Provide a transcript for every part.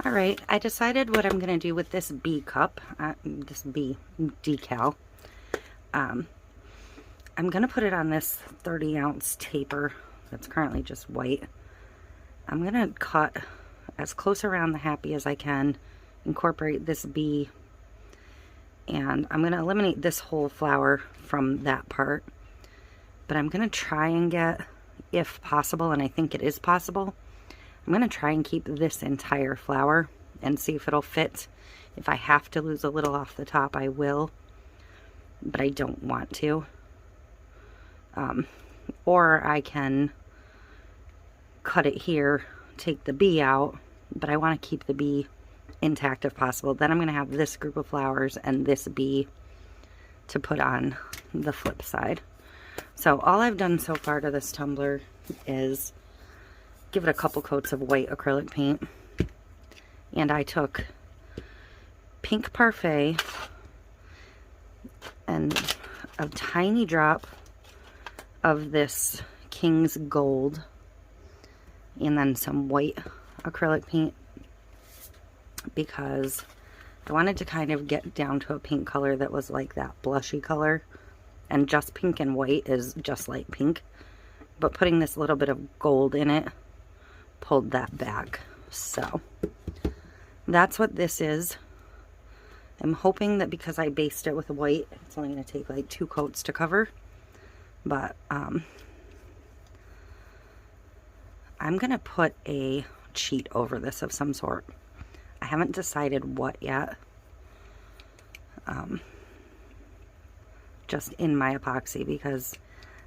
All right, I decided what I'm going to do with this B cup, this B decal. I'm going to put it on this 30-ounce taper that's currently just white. I'm going to cut as close around the happy as I can, incorporate this B, and I'm going to eliminate this whole flower from that part. But I'm going to try and get, if possible, and I think it is possible, I'm going to try and keep this entire flower and see if it'll fit. If I have to lose a little off the top, I will, but I don't want to. Or I can cut it here, take the B out, but I want to keep the B intact if possible. Then I'm going to have this group of flowers and this B to put on the flip side. So all I've done so far to this tumbler is give it a couple coats of white acrylic paint, and I took Pink Parfait and a tiny drop of this King's Gold and then some white acrylic paint, because I wanted to kind of get down to a pink color that was like that blushy color, and just pink and white is just like pink, but putting this little bit of gold in it pulled that back. So that's what this is. I'm hoping that because I based it with white, it's only going to take like 2 coats to cover, but I'm going to put a cheat over this of some sort. I haven't decided what yet. Just in my epoxy, because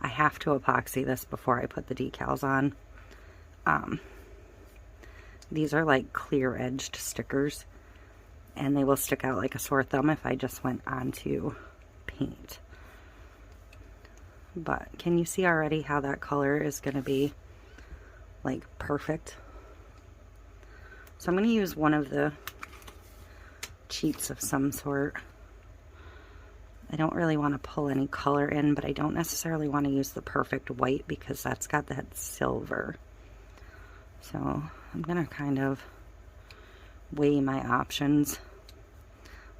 I have to epoxy this before I put the decals on. These are like clear edged stickers, and they will stick out like a sore thumb if I just went onto paint. But can you see already how that color is going to be like perfect? So I'm going to use one of the cheats of some sort. I don't really want to pull any color in, but I don't necessarily want to use the perfect white because that's got that silver. So I'm going to kind of weigh my options,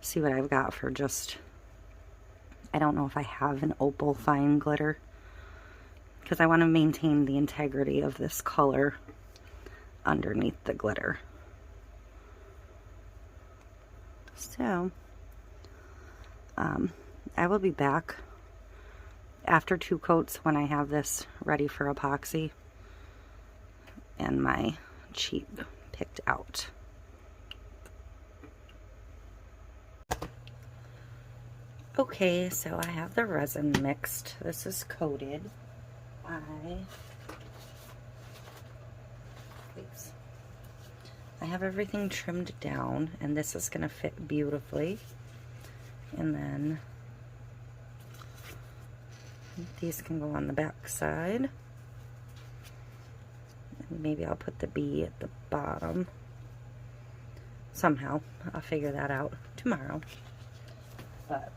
see what I've got for just, I don't know if I have an opal fine glitter, because I want to maintain the integrity of this color underneath the glitter. So I will be back after 2 coats when I have this ready for epoxy and my cheat picked out. Okay, so I have the resin mixed. This is coated. I have everything trimmed down, and this is going to fit beautifully. And then these can go on the back side. And maybe I'll put the B at the bottom. Somehow, I'll figure that out tomorrow. But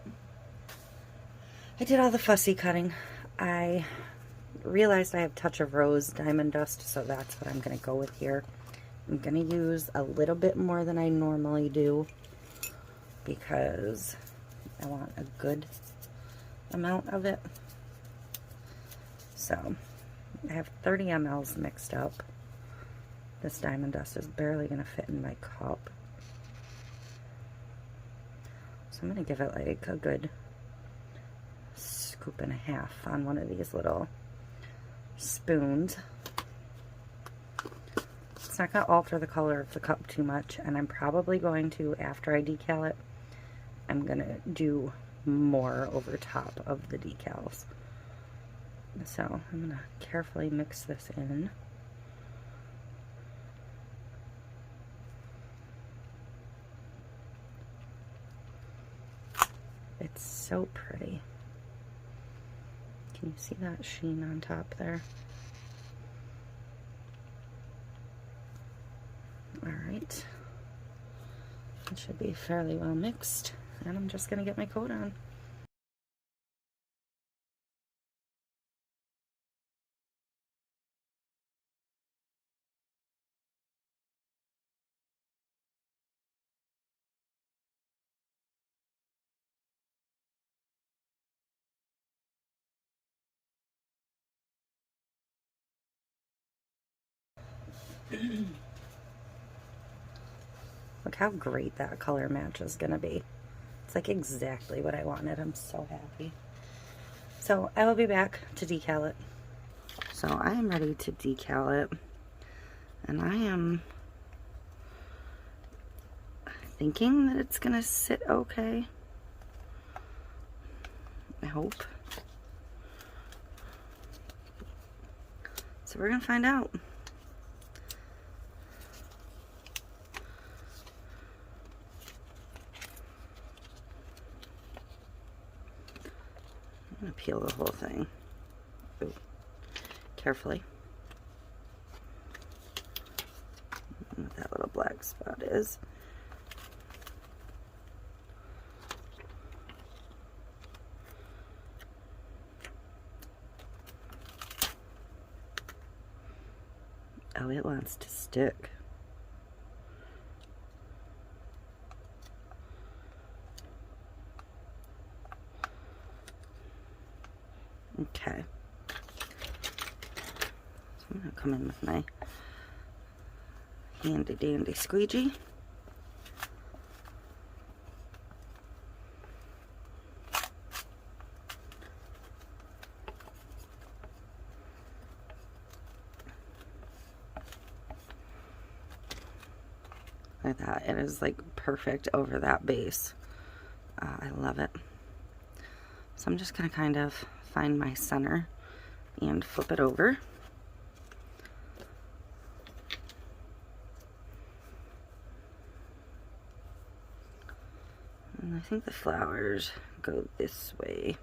I did all the fussy cutting. I realized I have Touch of Rose Diamond Dust, so that's what I'm going to go with here. I'm going to use a little bit more than I normally do because I want a good amount of it. So I have 30 mLs mixed up. This Diamond Dust is barely going to fit in my cup. So I'm going to give it like a good scoop and a half on one of these little spoons. It's not going to alter the color of the cup too much, and I'm probably going to, after I decal it, I'm going to do more over top of the decals. So I'm going to carefully mix this in. It's so pretty. Can you see that sheen on top there? Alright. It should be fairly well mixed. And I'm just going to get my coat on. Look how great that color match is going to be. It's like exactly what I wanted. I'm so happy. So I will be back to decal it. So I am ready to decal it. And I am thinking that it's going to sit okay. I hope. So we're going to find out. I'm going to peel the whole thing. Ooh. Carefully. What that little black spot is. Oh, it wants to stick. Okay. So I'm going to come in with my handy dandy squeegee. Like that. It is like perfect over that base. I love it. So I'm just going to kind of find my center and flip it over. And I think the flowers go this way.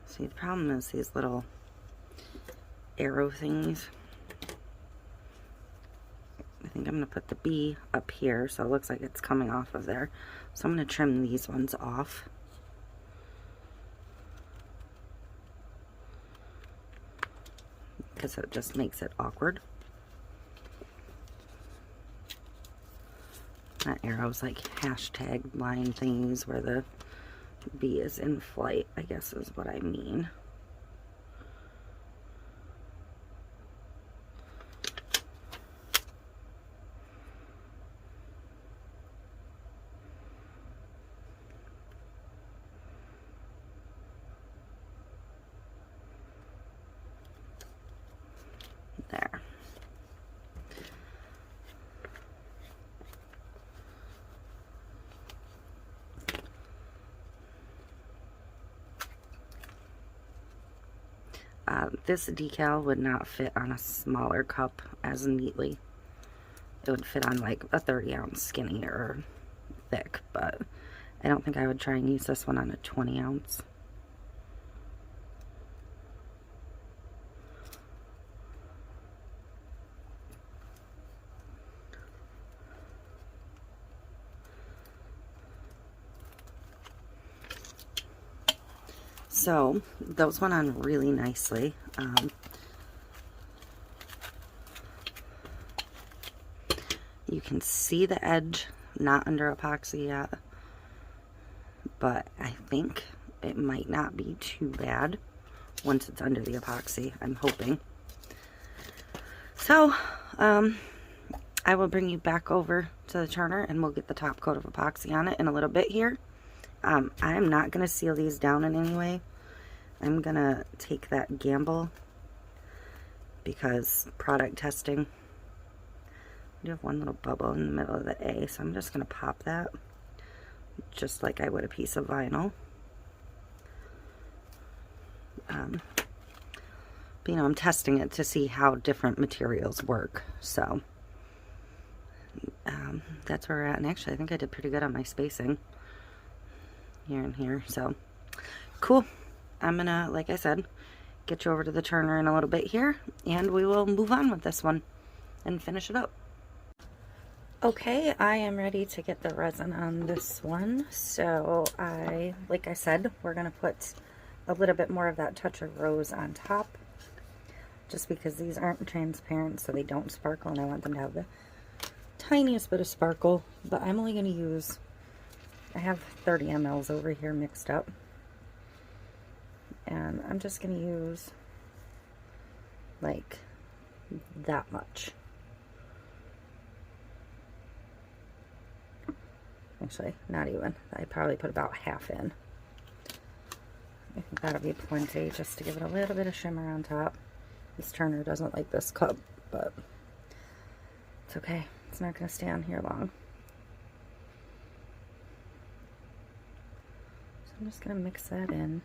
See, the problem is these little arrow things. I think I'm going to put the bee up here so it looks like it's coming off of there. So I'm going to trim these ones off. Because it just makes it awkward. That arrow's like hashtag line things where the bee is in flight, I guess is what I mean. There. This decal would not fit on a smaller cup as neatly. It would fit on like a 30-ounce skinny or thick, but I don't think I would try and use this one on a 20-ounce. So those went on really nicely. You can see the edge, not under epoxy yet, but I think it might not be too bad once it's under the epoxy, I'm hoping. So I will bring you back over to the turner and we'll get the top coat of epoxy on it in a little bit here. I'm not going to seal these down in any way. I'm going to take that gamble because product testing. I do have one little bubble in the middle of the A, so I'm just going to pop that just like I would a piece of vinyl. But, you know, I'm testing it to see how different materials work, so that's where we're at. And actually, I think I did pretty good on my spacing here and here, so cool. I'm gonna, like I said, get you over to the turner in a little bit here, and we will move on with this one and finish it up. Okay, I am ready to get the resin on this one. So like I said, we're gonna put a little bit more of that touch of rose on top, just because these aren't transparent, so they don't sparkle, and I want them to have the tiniest bit of sparkle. But I'm only gonna use, I have 30 mLs over here mixed up. And I'm just going to use like that much. Actually, not even. I probably put about half in. I think that'll be plenty just to give it a little bit of shimmer on top. This turner doesn't like this cup, but it's okay. It's not going to stay on here long. So I'm just going to mix that in.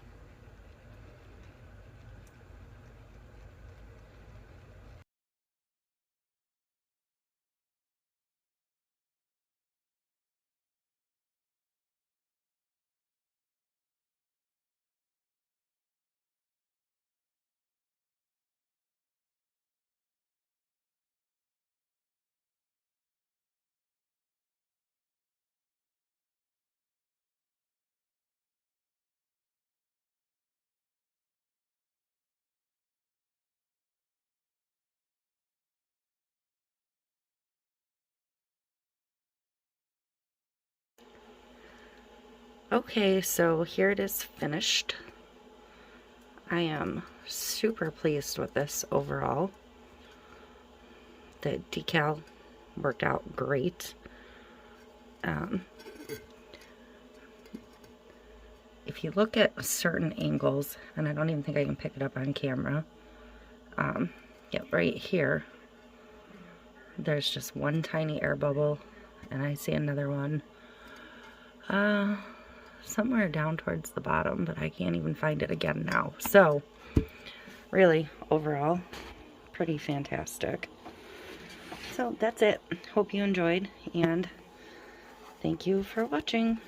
Okay, so here it is finished. I am super pleased with this overall. The decal worked out great. If you look at certain angles, and I don't even think I can pick it up on camera, yeah, right here, there's just one tiny air bubble, and I see another one somewhere down towards the bottom, but I can't even find it again now. So really, overall, pretty fantastic. So that's it. Hope you enjoyed, and thank you for watching.